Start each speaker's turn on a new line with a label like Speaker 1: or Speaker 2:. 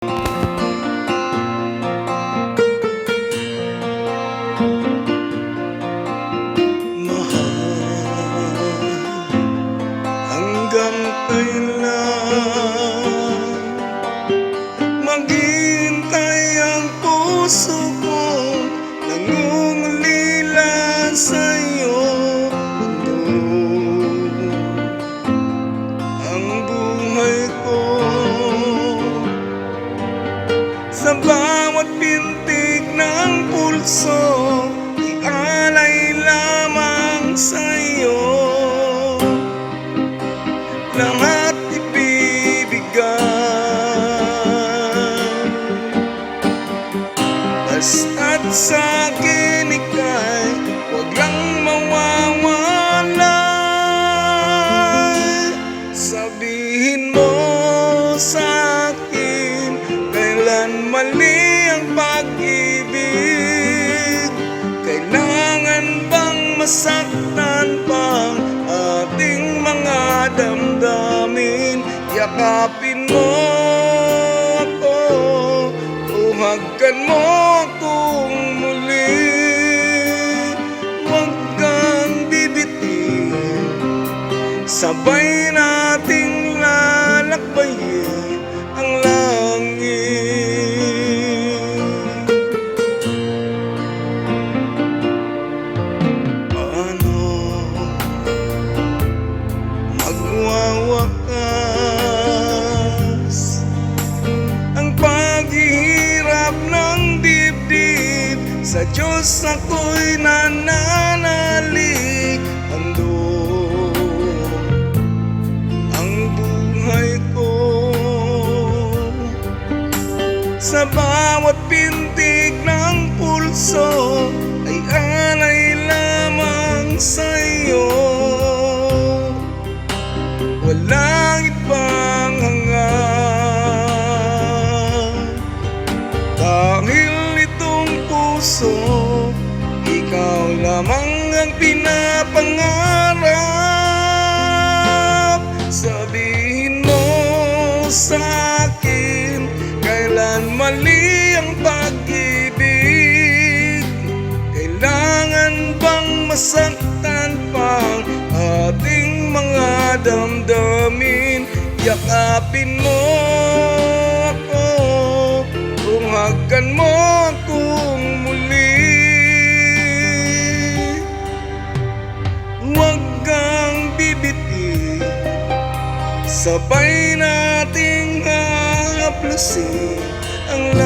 Speaker 1: Hanggang kailan maghihintay ang puso ko, nangungulila sa'yo. Ang buhay ko sa bawat pintig ng pulso, ialay lamang sa'yo. Lahat ibibigay, basta't sa'kin ika'y huwag lang mawawalay. Sabihin mo sa'kin, kailan mali ang pag-ibig? Kailangan bang masaktan pang ating mga damdamin? Yakapin mo ako, tuhagkan mo akong muli. Huwag kang bibitin, sabay nating lalakbayin ang langit. Paano magwawakas ang paghihirap ng dibdib? Sa Diyos ako'y nananalig, handog ang buhay ko. Sa bawat pintig ng pulso ay alay lamang sa'yo. Walang ibang hangad, dahil itong puso, ikaw lamang ang pinapangarap. Sabihin mo sa'kin, kailan mali ang pag-ibig? Kailangan bang masaktan pang ating mga damdamin? Yakapin mo ako, tuhagkan mo akong muli. Huwag kang bibitin, sabay nating haplusin ang